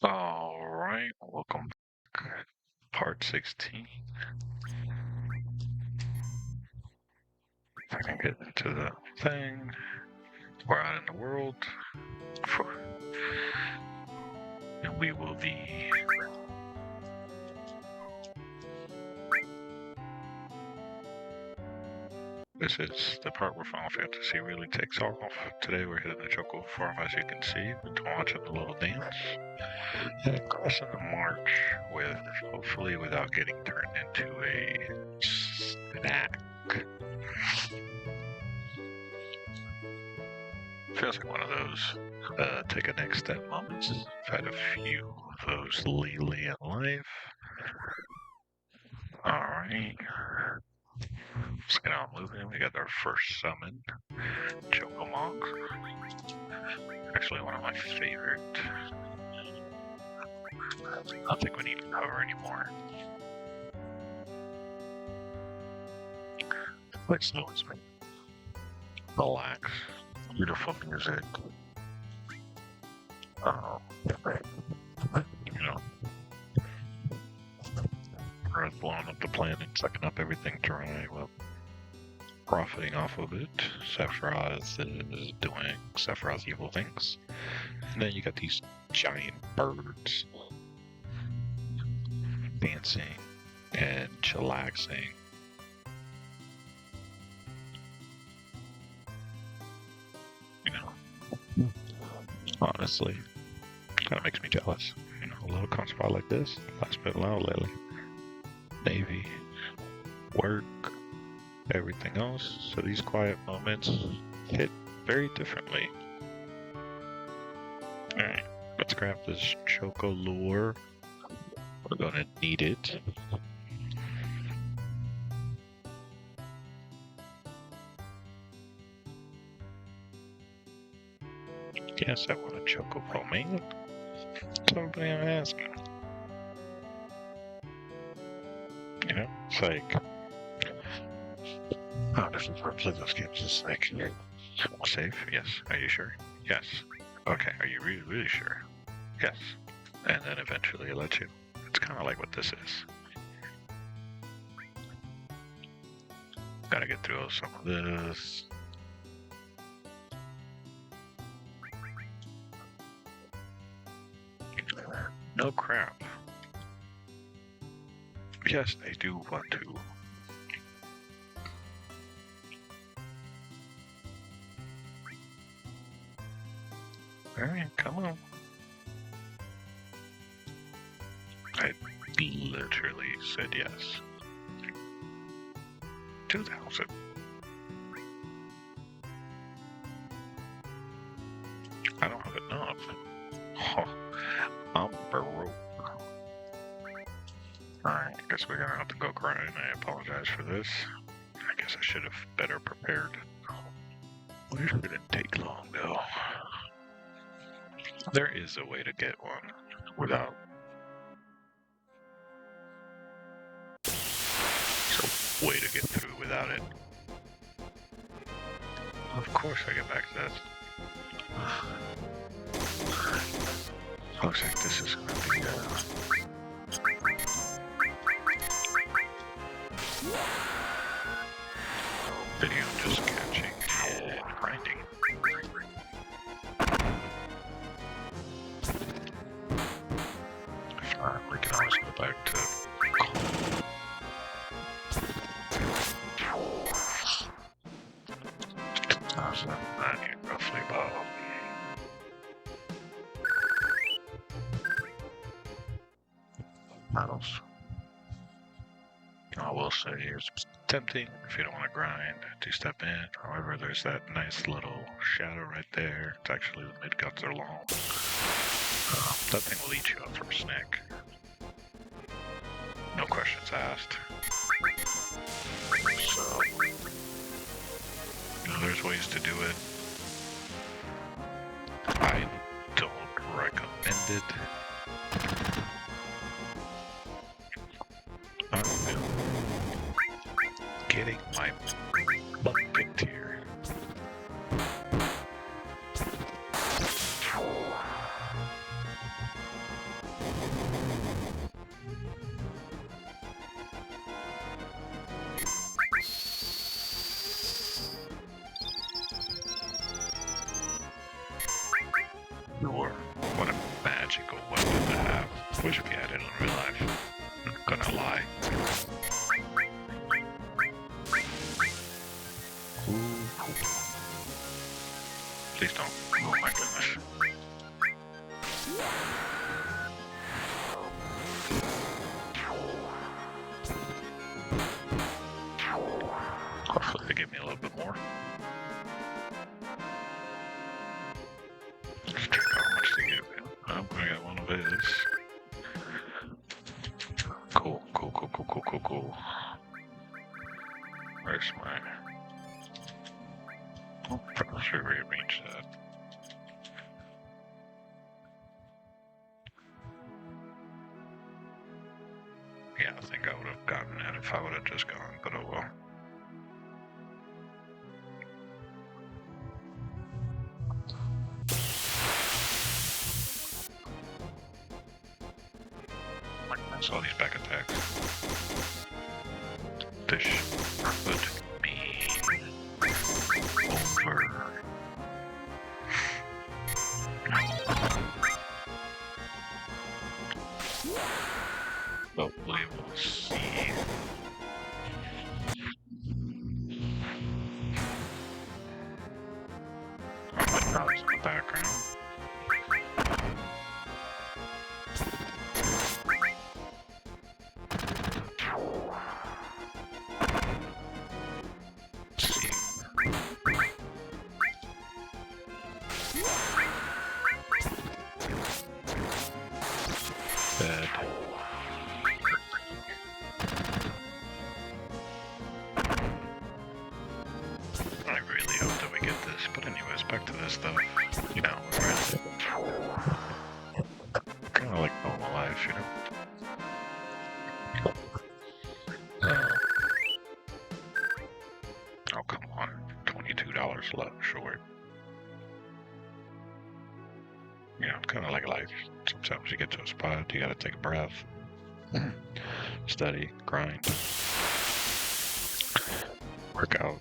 Alright, welcome back. Part 16. If I can get into the thing. We're out in the world. And we will be... This is the part where Final Fantasy really takes off. Today we're hitting the Chocobo Farm, as you can see. We're watching the little dance. And crossing the Marsh with, hopefully without getting turned into a snack. Feels like one of those take a next step moments. I've had a few of those lately in life. Alright. Let's get on moving. We got our first summon, Chocobo. Actually, one of my favorite. I don't think we need to cover anymore. Quite slow, it's me. Relax. Beautiful music. You know, Earth blowing up the planet, sucking up everything dry, well, profiting off of it. Sephiroth is doing Sephiroth's evil things. And then you got these giant birds dancing and chillaxing. You know, honestly, kind of makes me jealous. You know, a little con spot like this, last bit loud lately. Navy, work, everything else. So these quiet moments hit very differently. Alright, let's grab this Chocobo Lure. We're gonna need it. Yes, I want a Chocobo Mine. That's everybody I'm asking. You know, it's like, oh, this is where I play those games. It's like, safe? Yes. Are you sure? Yes. Okay. Are you really, really sure? Yes. And then eventually it lets you. It's kind of like what this is. Gotta get through some of this. No crap. Yes, they do want to. Alright, come on. I literally said yes. 2,000. I don't have enough. Oh, I'm broke. Alright, I guess we're gonna have to go grind. I apologize for this. I guess I should have better prepared. It didn't take long though. There is a way to get one without. So, way to get through without it. Of course I get back to that. Looks like this is gonna be video just catching and grinding. We can always go back to I need roughly about models. I will say it's tempting if you don't want to grind to step in. However, there's that nice little shadow right there. It's actually the Midgar Zolom. That thing will eat you up for a snack. No questions asked. So, you know, there's ways to do it. I don't recommend it. I'm getting my butt kicked here. Lure. What a magical weapon to have. Wish we had it in real life. I'm gonna lie. Ooh. Please don't. Oh my goodness. Hopefully they give me a little bit more. Let's check out how much they give me. I'm gonna get one of his. Cool. Where's my... Oh, probably should rearrange that. Yeah, I think I would have gotten it if I would have just gone, but oh well. I saw these back attacks. This could be over. But we will see. The crowds in the background. Bed. I really hope that we get this, but anyways, back to this stuff. You know, kind of like normal life, you know. Oh come on, $22 left, sure. You know, kind of like life. Sometimes you get to a spot, you gotta take a breath, study, grind, work out.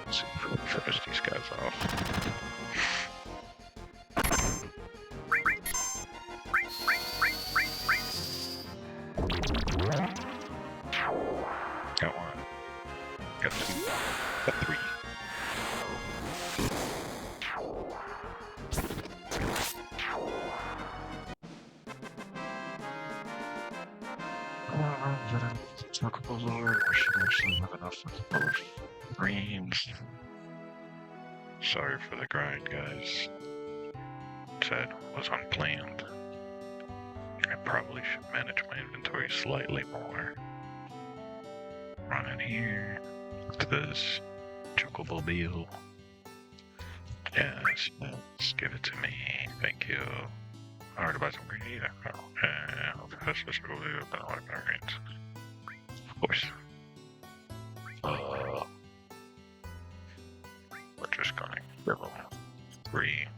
Let's see if we can finish these guys off. Got one. Got two. Got three. Chocobo Lure. I should actually have enough for both greens. Sorry for the grind, guys. Said was unplanned. I probably should manage my inventory slightly more. Run in here to this Chocobo Bill. Yes, give it to me. Thank you. I heard about some green either. Oh, yeah, that's just really good. I don't like my greens. Of course. We're just gonna give them 3.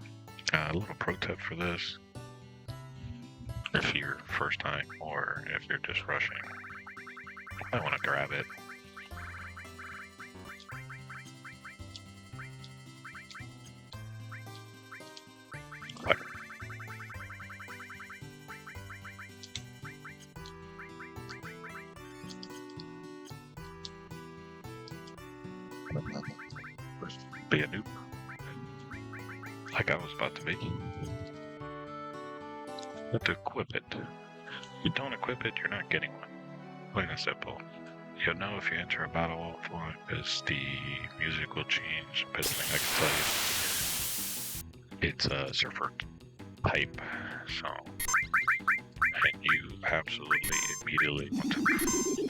A little pro tip for this. If you're first time or if you're just rushing, I want to grab it. Be a noob. Like I was about to be. But to equip it. If you don't equip it, you're not getting one. Plain and simple. You'll know if you enter a battle offline because the music will change. Best thing I can tell you. It's a surfer type, so and you absolutely immediately want to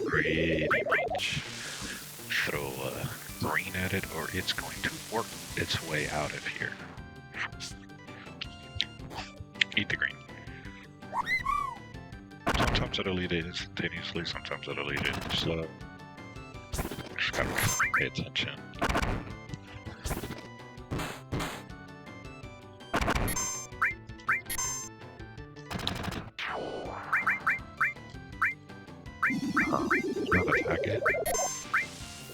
pretty much throw a green at it or it's going to work its way out of here. Eat the green. Sometimes it'll eat it instantaneously, sometimes it'll eat it slow. Just gotta pay attention. Not attack it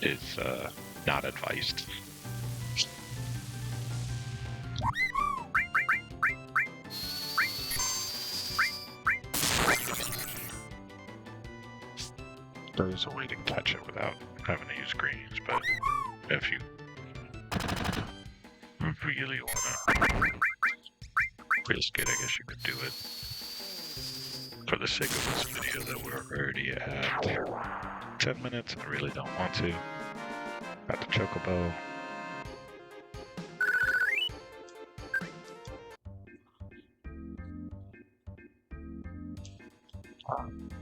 is not advised. There is a way to catch it without having to use greens, but if you really wanna risk it, I guess you could do it. For the sake of this video that we're already at 10 minutes, I really don't want to. Got the Chocobo.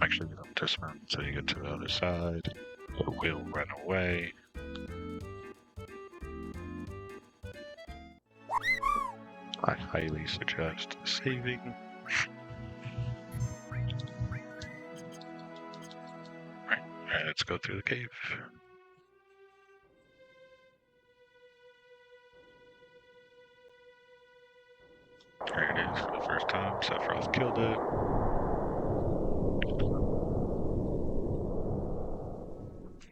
Make sure you don't dismount until you get to the other side. It will run away. I highly suggest saving. Alright, let's go through the cave. There it is for the first time. Sephiroth killed it.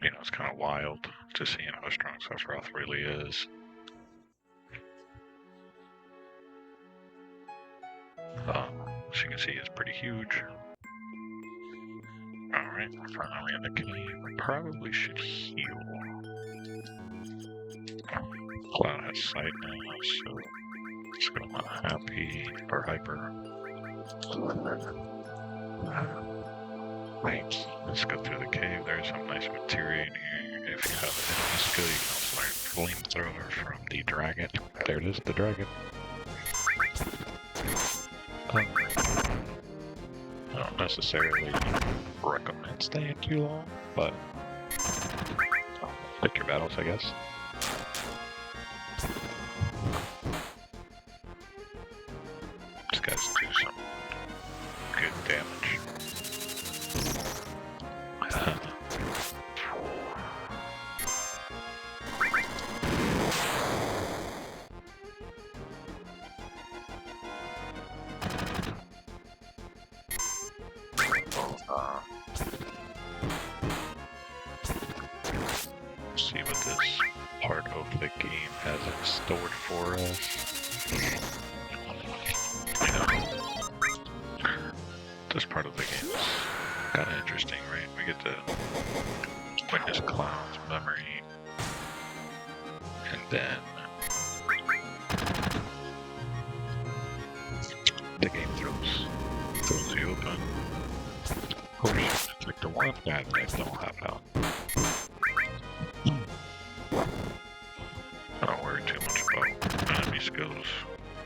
You know, it's kind of wild to see how strong Sephiroth really is. As you can see, it's pretty huge. Alright, finally in the cave. We probably should heal. Cloud has sight now, so it's gonna want happy or hyper. Right, let's go through the cave. There's some nice materia in here. If you have an enemy skill, you can also learn flamethrower from the dragon. There it is, the dragon. I don't necessarily recommend staying too long, but pick your battles, I guess. These guys do some good damage. See what this part of the game has in store for us. You know, this part of the game is kind of interesting, right? We get to witness Cloud's memory, and then the game throws you open. Oh shit, it's like the one guy that I don't have out. I don't worry too much about enemy skills.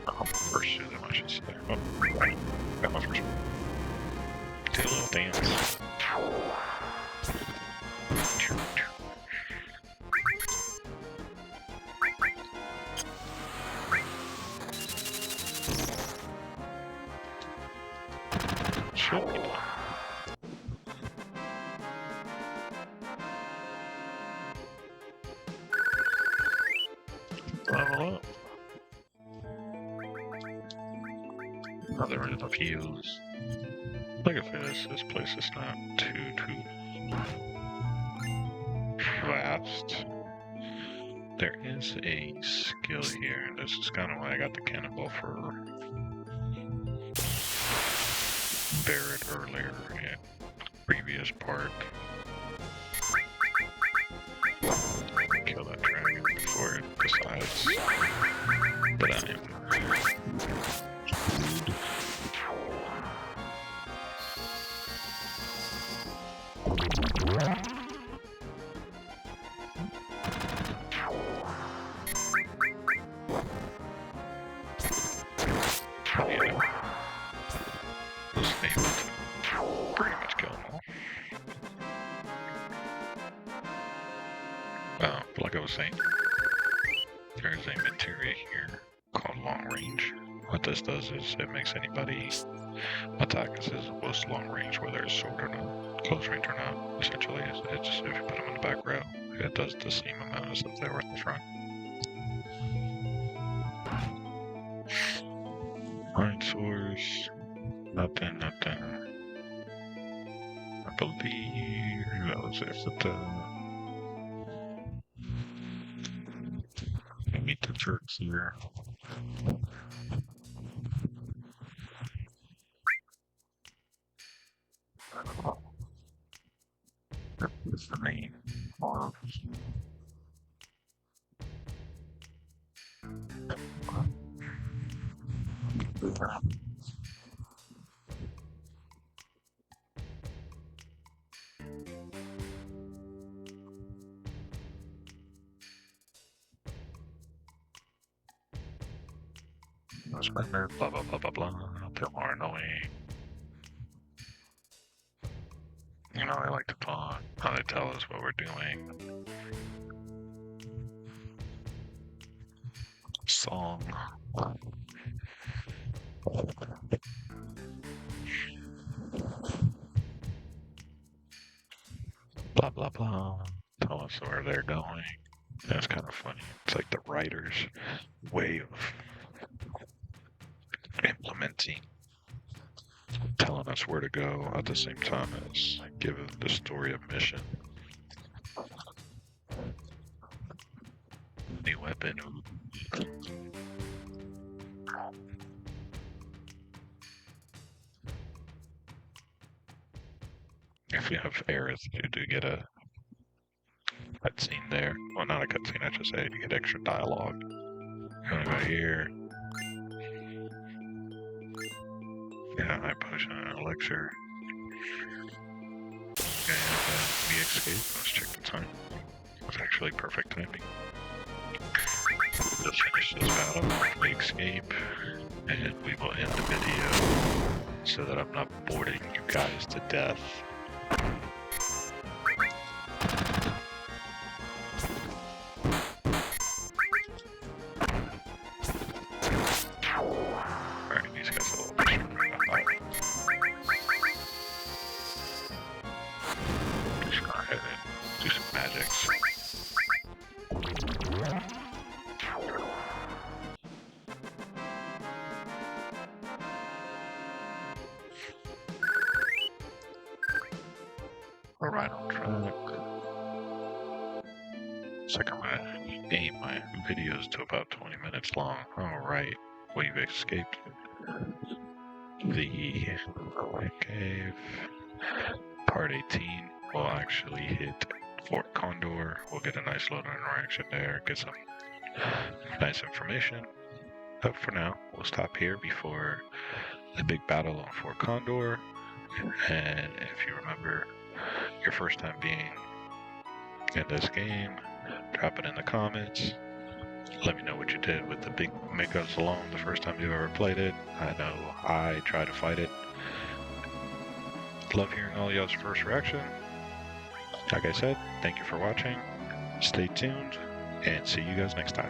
I'll pursue them, I should say. Oh, right. Got my first one. Do a little dance. Sure. Level up. Another round of heals. Like I said, this place is not too fast. There is a skill here, and this is kind of why I got the cannonball for Barrett earlier in previous part. Kill that dragon before it decides that I am was able to pretty much kill them all. Like I was saying, there's a materia here called Long Range. What this does is it makes anybody attack us as opposed to long range, whether it's short or not, close range or not. Essentially, it's just if you put them in the back row, it does the same amount as if they were in the front. Mind source, nothing believe that was it. Meet the jerks here. That's the main farm. Remember, blah blah blah blah blah. They're more annoying. You know, I like to talk. How they tell us what we're doing. Song. Blah blah blah. Tell us where they're going. That's kind of funny. It's like the writer's way of implementing, telling us where to go at the same time as giving the story a mission. New weapon. If you have Aerith, you do get a cutscene there. Well, not a cutscene, I should say. You get extra dialogue. You wanna go here. Yeah, I potion an elixir. And we escape. Let's check the time. It's actually perfect timing. Just finish this battle, we escape, and we will end the video so that I'm not boring you guys to death. Alright, these guys are a little bit just go ahead and do some magics. We're right on track. It's like I'm gonna aim my videos to about 20 minutes long. Alright, we've escaped the cave. Part 18 will actually hit Fort Condor. We'll get a nice little interaction there, get some nice information. But for now, we'll stop here before the big battle on Fort Condor. And if you remember your first time being in this game, drop it in the comments. Let me know what you did with the big Midgar Zolom the first time you ever played it. I know I tried to fight it. Love hearing all y'all's first reaction. Like I said, thank you for watching. Stay tuned and see you guys next time.